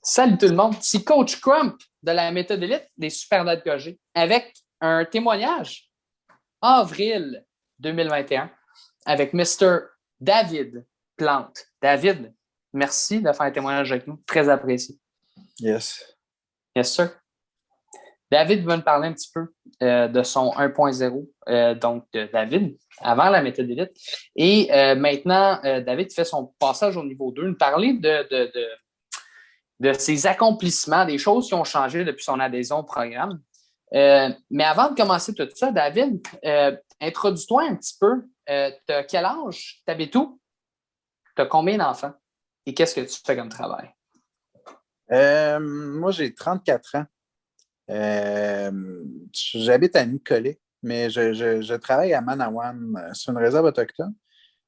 Salut tout le monde, c'est Coach Crump de la méthode élite des super notes que j'ai avec un témoignage avril 2021 avec Mr. David Plante. David, merci de faire un témoignage avec nous, très apprécié. Yes. Yes, sir. David va nous parler un petit peu de son 1.0, donc de David, avant la méthode élite. Et maintenant, David fait son passage au niveau 2, nous parler de ses accomplissements, des choses qui ont changé depuis son adhésion au programme. Mais avant de commencer tout ça, David, introduis-toi un petit peu. T'as quel âge? T'habites où? T'as combien d'enfants? Et qu'est-ce que tu fais comme travail? Moi, j'ai 34 ans. J'habite à Nicolet, mais je travaille à Manawan, sur une réserve autochtone.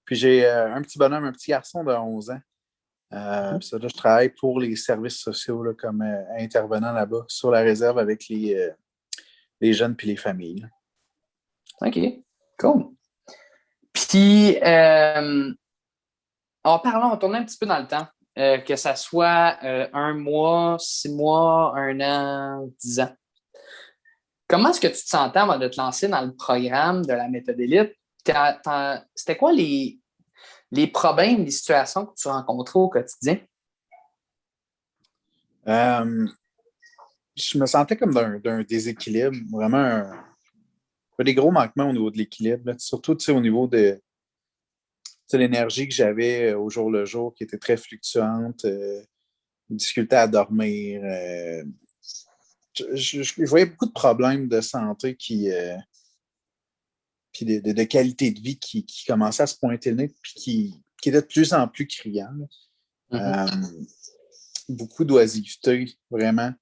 Puis j'ai un petit bonhomme, un petit garçon de 11 ans. Ça, là, je travaille pour les services sociaux là, comme intervenant là-bas sur la réserve avec les jeunes et les familles. OK, cool. Puis, on tourne un petit peu dans le temps. Que ça soit 1 mois, 6 mois, 1 an, 10 ans. Comment est-ce que tu te sentais avant de te lancer dans le programme de la méthode élite? C'était quoi les problèmes, les situations que tu rencontrais au quotidien? Je me sentais comme d'un déséquilibre, vraiment des gros manquements au niveau de l'équilibre, là. Surtout au niveau de l'énergie que j'avais au jour le jour qui était très fluctuante, difficulté à dormir. Je voyais beaucoup de problèmes de santé puis de qualité de vie qui commençaient à se pointer le nez puis qui étaient de plus en plus criants. Beaucoup d'oisiveté, vraiment.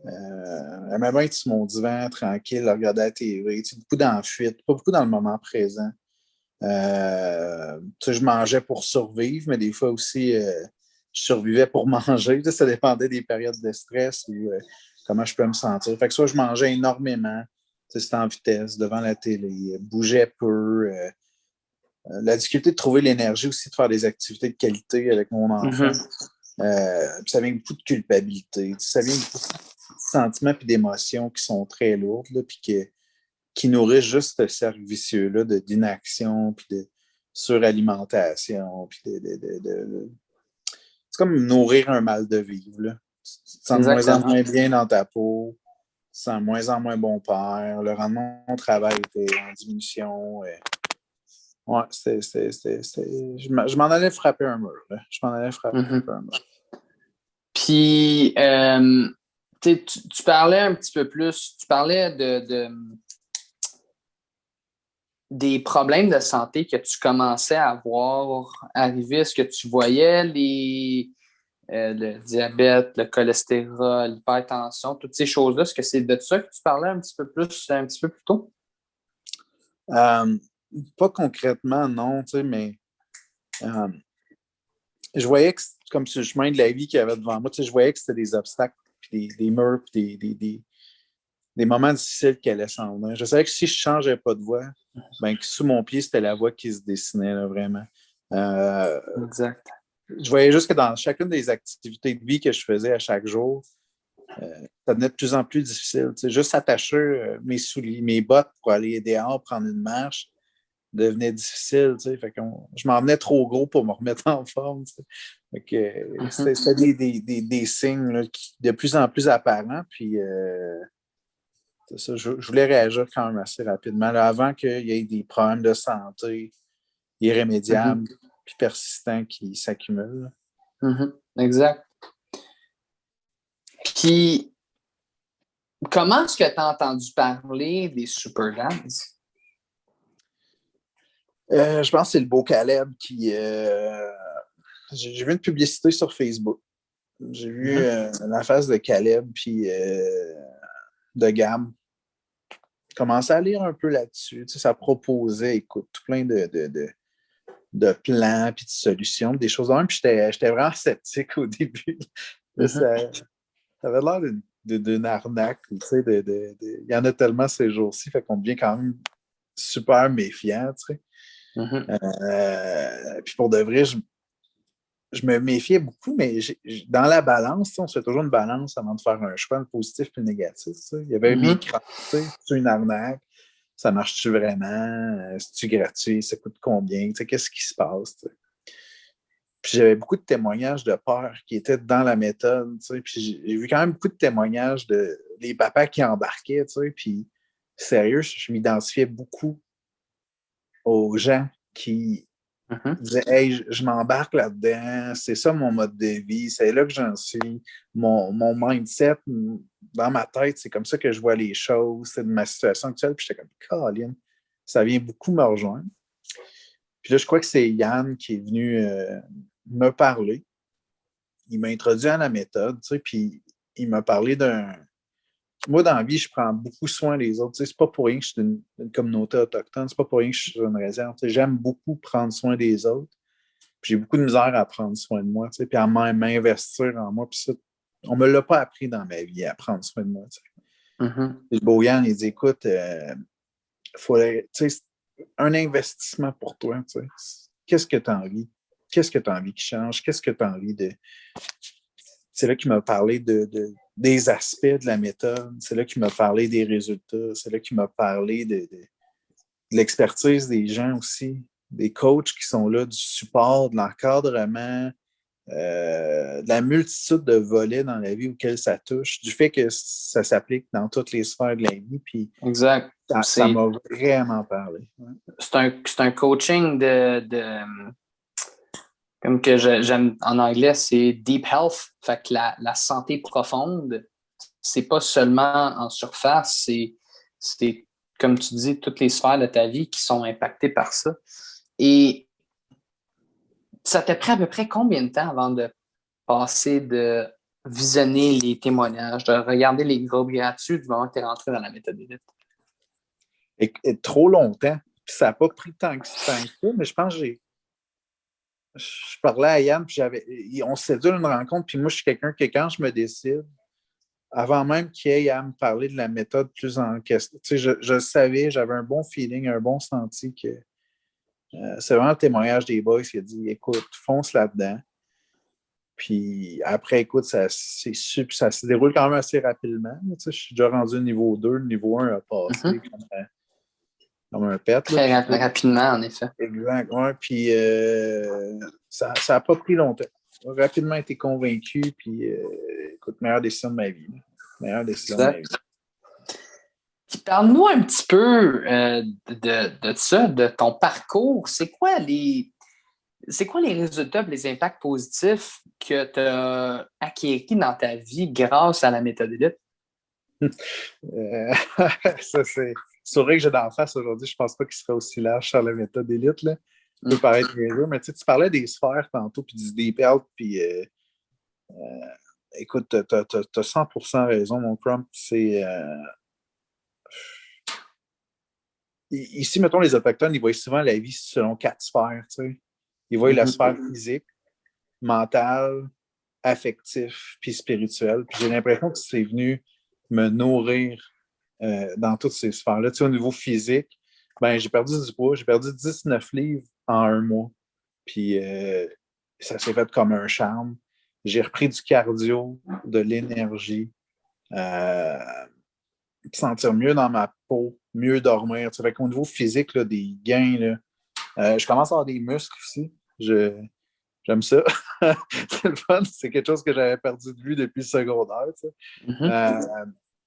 J'aimais bien être sur mon divan, tranquille, regarder la TV. Beaucoup dans la fuite, pas beaucoup dans le moment présent. Je mangeais pour survivre, mais des fois aussi, je survivais pour manger. Ça dépendait des périodes de stress ou comment je peux me sentir. Fait que soit je mangeais énormément, c'était en vitesse, devant la télé, bougeais peu. La difficulté de trouver l'énergie aussi de faire des activités de qualité avec mon enfant. Puis ça vient beaucoup de culpabilité. Ça vient beaucoup de sentiments et d'émotions qui sont très lourdes, là, puis qui nourrissent juste ce cercle vicieux-là d'inaction, puis de suralimentation, puis c'est comme nourrir un mal de vivre, là. Tu te sens de moins en Exactement. moins bien dans ta peau, tu te sens de moins en moins bon père, le rendement au travail était en diminution. Ouais, je m'en allais frapper un mur, là. Je m'en allais frapper un mur. Puis, tu parlais un petit peu plus, tu parlais des problèmes de santé que tu commençais à voir arriver. Est-ce que tu voyais le diabète, le cholestérol, l'hypertension, toutes ces choses-là? Est-ce que c'est de ça que tu parlais un petit peu plus tôt? Pas concrètement, non, mais je voyais que comme sur le chemin de la vie qu'il y avait devant moi, je voyais que c'était des obstacles, puis des murs, puis des moments difficiles qui allaient s'en venir. Je savais que si je ne changeais pas de voie, ben, que sous mon pied, c'était la voie qui se dessinait, là, vraiment. Exact. Je voyais juste que dans chacune des activités de vie que je faisais à chaque jour, ça devenait de plus en plus difficile. Juste attacher mes souliers, mes bottes pour aller dehors prendre une marche devenait difficile. Fait que je m'en venais trop gros pour me remettre en forme. Fait que, c'était des signes là, de plus en plus apparents. Puis ça, je voulais réagir quand même assez rapidement. Là, avant qu'il y ait des problèmes de santé irrémédiables puis persistants qui s'accumulent. Exact. Puis, comment est-ce que tu as entendu parler des Super Dads? Je pense que c'est le beau Caleb qui. J'ai vu une publicité sur Facebook. J'ai vu la face de Caleb puis de Gab. Je commençais à lire un peu là-dessus. Ça proposait, écoute, tout plein de plans puis de solutions, des choses de même. Puis j'étais vraiment sceptique au début. Ça avait l'air d'une arnaque. Il y en a tellement ces jours-ci, fait qu'on devient quand même super méfiant. Puis pour de vrai, je me méfiais beaucoup, mais dans la balance, on se fait toujours une balance avant de faire un choix, le positif et le négatif. Il y avait mes craintes, c'est une arnaque, ça marche-tu vraiment, c'est-tu gratuit, ça coûte combien, qu'est-ce qui se passe? Puis j'avais beaucoup de témoignages de peurs qui étaient dans la méthode, puis j'ai vu quand même beaucoup de témoignages de les papas qui embarquaient, puis sérieux, je m'identifiais beaucoup aux gens qui disaient hey, je m'embarque là-dedans, c'est ça mon mode de vie, c'est là que j'en suis, mon mindset, dans ma tête, c'est comme ça que je vois les choses, c'est de ma situation actuelle, puis j'étais comme, Colin, ça vient beaucoup me rejoindre. Puis là, je crois que c'est Yann qui est venu me parler. Il m'a introduit à la méthode, puis il m'a parlé d'un... Moi, dans la vie, je prends beaucoup soin des autres. C'est pas pour rien que je suis d'une communauté autochtone, c'est pas pour rien que je suis sur une réserve. J'aime beaucoup prendre soin des autres. Puis j'ai beaucoup de misère à prendre soin de moi, puis à m'investir en moi. Puis ça, on me l'a pas appris dans ma vie, à prendre soin de moi. Le beau Yann, il dit, écoute, faudrait, un investissement pour toi. Qu'est-ce que tu as envie? Qu'est-ce que tu as envie qui change? Qu'est-ce que tu as envie de... C'est là qu'il m'a parlé des aspects de la méthode. C'est là qu'il m'a parlé des résultats. C'est là qu'il m'a parlé de l'expertise des gens aussi, des coachs qui sont là, du support, de l'encadrement, de la multitude de volets dans la vie auxquels ça touche, du fait que ça s'applique dans toutes les sphères de la vie. Puis exact. Ça m'a vraiment parlé. Ouais. C'est un coaching de comme que j'aime en anglais, c'est deep health. Fait que la santé profonde, c'est pas seulement en surface, c'est, comme tu dis, toutes les sphères de ta vie qui sont impactées par ça. Et ça t'a pris à peu près combien de temps avant de passer de visionner les témoignages, de regarder les groupes gratuits du moment que tu es rentré dans la méthode élite? Et trop longtemps. Puis ça n'a pas pris tant que ça, mais je pense que je parlais à Yann, puis on s'est dit une rencontre, puis moi, je suis quelqu'un que quand je me décide, avant même qu'il ait à me parler de la méthode plus en question, je savais, j'avais un bon feeling, un bon senti que c'est vraiment le témoignage des boys qui a dit, écoute, fonce là-dedans. Puis après, écoute, ça se déroule quand même assez rapidement. Je suis déjà rendu au niveau 2, le niveau 1 a passé comme un pet. Très rapidement, en effet. Exact, ouais. Puis ça n'a pas pris longtemps. J'ai rapidement été convaincu, puis écoute, meilleure décision de ma vie. Meilleure décision de ma vie. Puis parle-nous un petit peu de ça, de ton parcours. C'est quoi les résultats, les impacts positifs que tu as acquis dans ta vie grâce à la méthode élite? Ça, c'est vrai que j'ai d'en face aujourd'hui. Je ne pense pas qu'il serait aussi large sur la méthode élite. Là. Ça peut paraître niaiseux, mais tu parlais des sphères tantôt, puis du deep health, puis écoute, tu as 100% raison, mon Crump. C'est... Ici, mettons, les Autochtones, ils voient souvent la vie selon 4 sphères. Ils voient la sphère physique, mentale, affectif, puis spirituelle. Puis j'ai l'impression que c'est venu me nourrir dans toutes ces sphères-là. Au niveau physique, ben, j'ai perdu du poids. J'ai perdu 19 livres en un mois. Puis ça s'est fait comme un charme. J'ai repris du cardio, de l'énergie, sentir mieux dans ma peau, mieux dormir. Fait qu'au niveau physique, là, des gains, là, je commence à avoir des muscles aussi. J'aime ça. C'est le fun. C'est quelque chose que j'avais perdu de vue depuis le secondaire.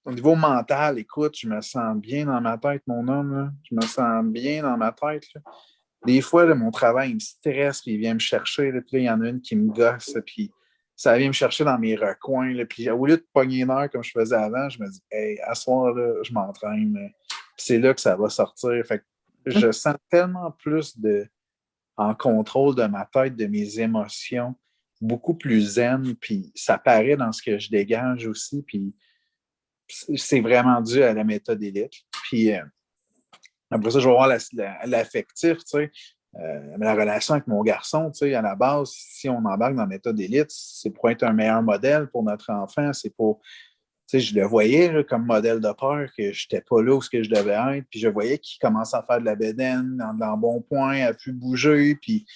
Au niveau mental, écoute, je me sens bien dans ma tête, mon homme. Là. Je me sens bien dans ma tête. Là. Des fois, là, mon travail il me stresse, puis il vient me chercher. Là, puis là, il y en a une qui me gosse, puis ça vient me chercher dans mes recoins. Là, puis au lieu de pogner une heure comme je faisais avant, je me dis, hey, à ce soir, là, je m'entraîne. Là. Puis c'est là que ça va sortir. Fait que je sens tellement plus en contrôle de ma tête, de mes émotions, beaucoup plus zen, puis ça paraît dans ce que je dégage aussi, puis c'est vraiment dû à la méthode élite. Puis après ça, je vais voir l'affectif, tu sais. La relation avec mon garçon, tu sais, à la base, si on embarque dans la méthode élite, c'est pour être un meilleur modèle pour notre enfant, c'est pour... Tu sais, je le voyais là, comme modèle de père, que je n'étais pas là où je devais être, puis je voyais qu'il commençait à faire de la bédaine, dans bon point, à plus bouger, puis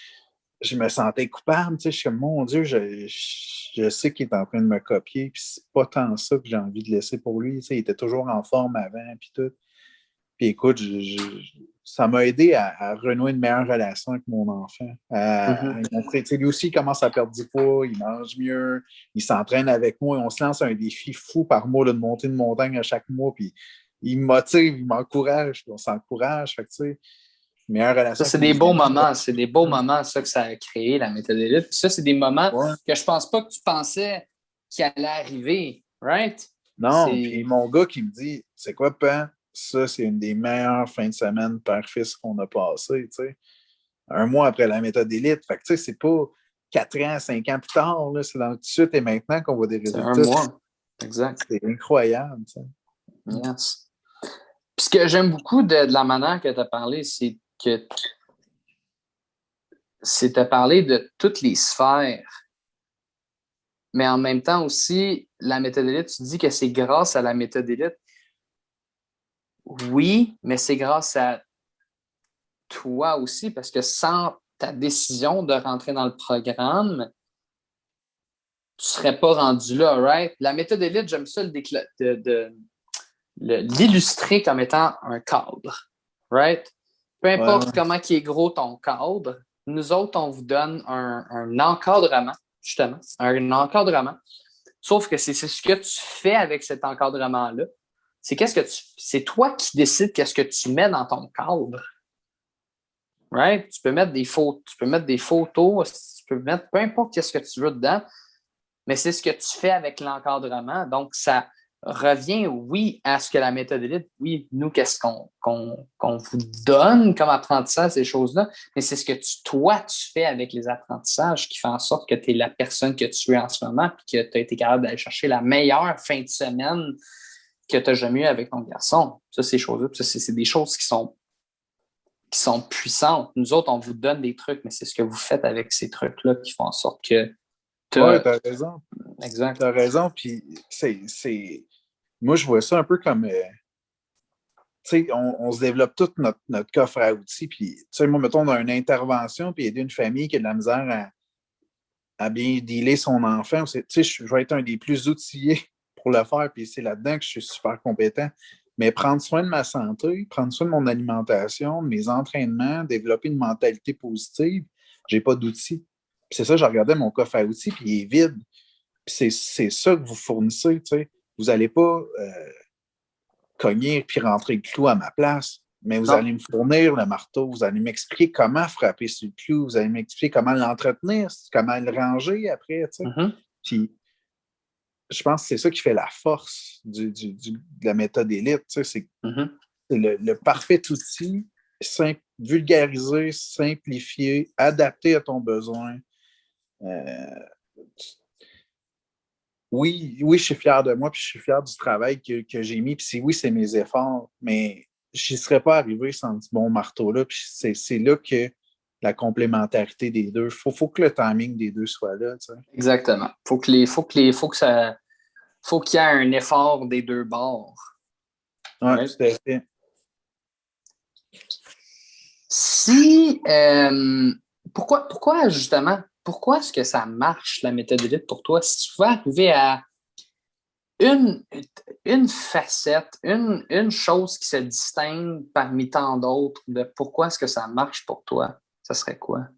je me sentais coupable, tu sais, je suis comme, mon Dieu, je sais qu'il est en train de me copier, puis c'est pas tant ça que j'ai envie de laisser pour lui, tu sais, il était toujours en forme avant, puis tout. Puis écoute, ça m'a aidé à renouer une meilleure relation avec mon enfant. Mhm. Tu sais, lui aussi, il commence à perdre du poids, il mange mieux, il s'entraîne avec moi, et on se lance un défi fou par mois là, de monter une montagne à chaque mois, puis il me motive, il m'encourage, puis on s'encourage, fait que, tu sais, meilleure Ça, relation avec c'est des mes beaux amis. moments. C'est des beaux moments, ça, que ça a créé, la méthode élite. Puis ça, c'est des moments Ouais. que je pense pas que tu pensais qu'il allait arriver, right? Non, puis C'est mon gars qui me dit, c'est quoi, Pan? Ça, c'est une des meilleures fins de semaine père-fils qu'on a passées, tu sais. Un mois après la méthode élite. Fait que, tu sais, c'est pas 4 ans, 5 ans plus tard, là, c'est dans le tout de suite et maintenant qu'on voit des c'est un résultats. mois. Exact. C'est incroyable, tu sais. Yes. Puis ce que j'aime beaucoup de la manière que tu as parlé, c'est que c'est de parler de toutes les sphères. Mais en même temps aussi, la méthode élite, tu dis que c'est grâce à la méthode élite. Oui, mais c'est grâce à toi aussi, parce que sans ta décision de rentrer dans le programme, tu ne serais pas rendu là, right? La méthode élite, j'aime ça l'illustrer comme étant un cadre, right? Peu Ouais, importe ouais. comment qui est gros ton cadre, nous autres, on vous donne un encadrement, justement, un encadrement. Sauf que c'est ce que tu fais avec cet encadrement-là. C'est toi qui décides qu'est-ce que tu mets dans ton cadre. Right? Tu peux mettre des photos, tu peux mettre peu importe qu'est-ce que tu veux dedans, mais c'est ce que tu fais avec l'encadrement. Donc, ça revient, oui, à ce que la méthode élite, oui, nous, qu'est-ce qu'on vous donne comme apprentissage, ces choses-là, mais c'est ce que toi, tu fais avec les apprentissages qui fait en sorte que tu es la personne que tu es en ce moment et que tu as été capable d'aller chercher la meilleure fin de semaine que tu as jamais eu avec ton garçon. Ça, ces choses-là, ça, c'est des choses qui sont puissantes. Nous autres, on vous donne des trucs, mais c'est ce que vous faites avec ces trucs-là qui font en sorte que tu Ouais, as... t'as raison. Exact. T'as raison. Puis, moi, je vois ça un peu comme, tu sais, on se développe tout notre coffre à outils. Puis, tu sais, moi, mettons, on a une intervention, puis aider une famille qui a de la misère à bien dealer son enfant. Tu sais, je vais être un des plus outillés pour le faire, puis c'est là-dedans que je suis super compétent. Mais prendre soin de ma santé, prendre soin de mon alimentation, de mes entraînements, développer une mentalité positive, j'ai pas d'outils. Puis c'est ça, je regardais mon coffre à outils, puis il est vide. Puis c'est ça que vous fournissez, tu sais. Vous n'allez pas cogner puis rentrer le clou à ma place, mais vous Non. allez me fournir le marteau, vous allez m'expliquer comment frapper sur le clou, vous allez m'expliquer comment l'entretenir, comment le ranger après, tu sais. Mm-hmm. Puis je pense que c'est ça qui fait la force de la méthode élite, tu sais, Mm-hmm. c'est le parfait outil, vulgarisé, simplifié, adapté à ton besoin. Euh, oui, oui, je suis fier de moi, puis je suis fier du travail que j'ai mis, puis oui, c'est mes efforts, mais je n'y serais pas arrivé sans ce bon marteau-là, puis c'est là que la complémentarité des deux, faut que le timing des deux soit là, tu sais. Exactement. Faut qu'il y ait un effort des deux bords. Oui, Right? tout à fait. Si pourquoi justement, pourquoi est-ce que ça marche la méthode élite pour toi? Si tu pouvais arriver à une, une facette, une chose qui se distingue parmi tant d'autres de pourquoi est-ce que ça marche pour toi, ça serait quoi?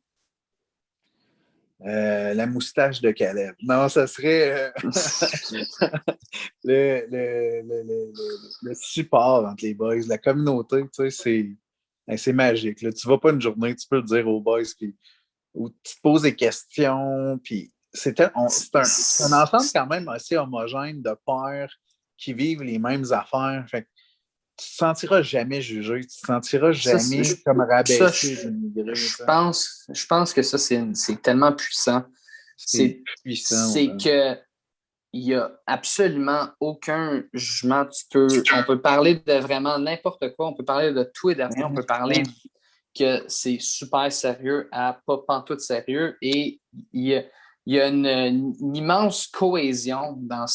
La moustache de Caleb. Non, ça serait le support entre les boys, la communauté, tu sais, c'est magique. Là. Tu vas pas une journée, tu peux le dire aux boys, puis où tu te poses des questions, puis c'est un ensemble quand même assez homogène de pères qui vivent les mêmes affaires. Fait que tu te sentiras jamais jugé, tu te sentiras Ça, jamais comme ça, rabaissé, dénigré. je pense que ça, c'est tellement puissant. C'est puissant. C'est que il n'y a absolument aucun jugement. On peut parler de vraiment n'importe quoi. On peut parler de tout et de rien. On peut parler que c'est super sérieux à pas pantoute sérieux. Et il y a une immense cohésion dans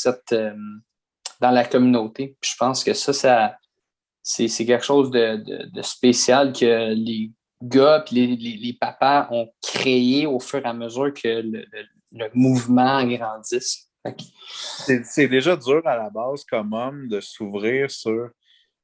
la communauté. Puis je pense que c'est quelque chose de spécial que gars et les papas ont créé au fur et à mesure que le mouvement grandisse. C'est déjà dur à la base comme homme de s'ouvrir sur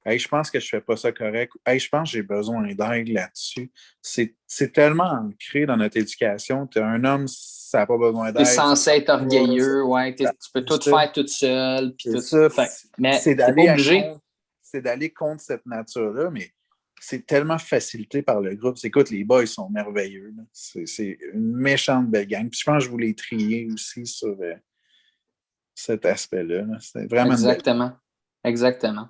hey, je pense que je fais pas ça correct. Hey, je pense que j'ai besoin d'aide là-dessus. C'est tellement ancré dans notre éducation. Tu es un homme, ça n'a pas besoin T'es d'aide. censé être orgueilleux, ouais, tu peux tout C'est faire tout seul. Puis c'est tout. ça. Mais C'est t'es pas d'aller obligé. c'est d'aller contre cette nature-là, mais c'est tellement facilité par le groupe. Écoute, les boys sont merveilleux. C'est une méchante belle gang. Puis je pense que je voulais trier aussi sur cet aspect-là. Là. C'est vraiment une belle. Exactement. Exactement.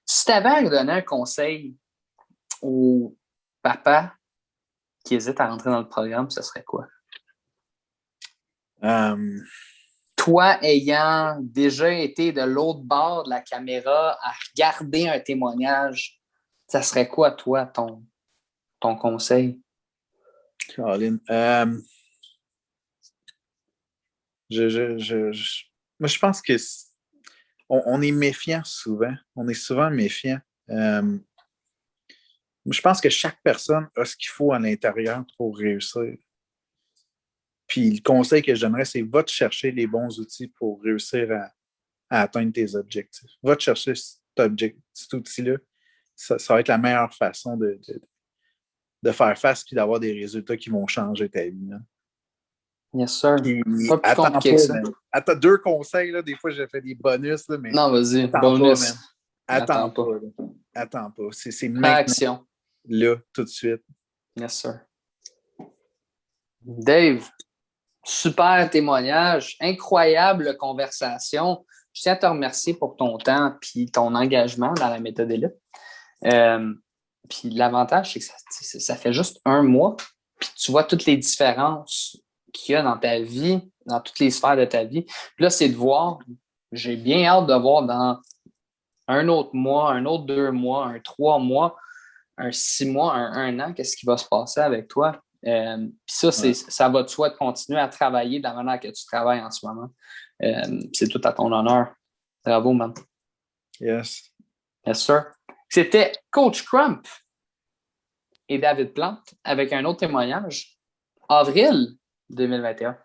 Si tu avais à donner un conseil au papa qui hésite à rentrer dans le programme, ce serait quoi? Toi, ayant déjà été de l'autre bord de la caméra à regarder un témoignage, ça serait quoi, toi, ton conseil? Colin, moi, je pense que on est méfiant souvent. On est souvent méfiant. Je pense que chaque personne a ce qu'il faut à l'intérieur pour réussir. Puis le conseil que je donnerais, c'est va te chercher les bons outils pour réussir à atteindre tes objectifs. Va te chercher cet outil-là. Ça va être la meilleure façon de faire face et d'avoir des résultats qui vont changer ta vie. Là. Yes, sir. Puis, Pas plus attends compliqué pas, que ça. man. Attends, 2 conseils, là. Des fois, j'ai fait des bonus, là, mais Non, vas-y. attends pas, Bonus. man. Attends Attends pas. pas. Là. Attends pas. C'est Prends maintenant, action. là, tout de suite. Yes, sir. Dave, super témoignage, incroyable conversation. Je tiens à te remercier pour ton temps et ton engagement dans la méthode élite. Puis l'avantage, c'est que ça fait juste 1 mois, puis tu vois toutes les différences qu'il y a dans ta vie, dans toutes les sphères de ta vie. Puis là, c'est de voir, j'ai bien hâte de voir dans un autre mois, un autre 2 mois, un 3 mois, un 6 mois, un an, qu'est-ce qui va se passer avec toi. Puis ça, ça va de soi de continuer à travailler de la manière que tu travailles en ce moment. C'est tout à ton honneur. Bravo, man. Yes. Yes, sir. C'était Coach Crump et David Plante avec un autre témoignage. Avril 2021.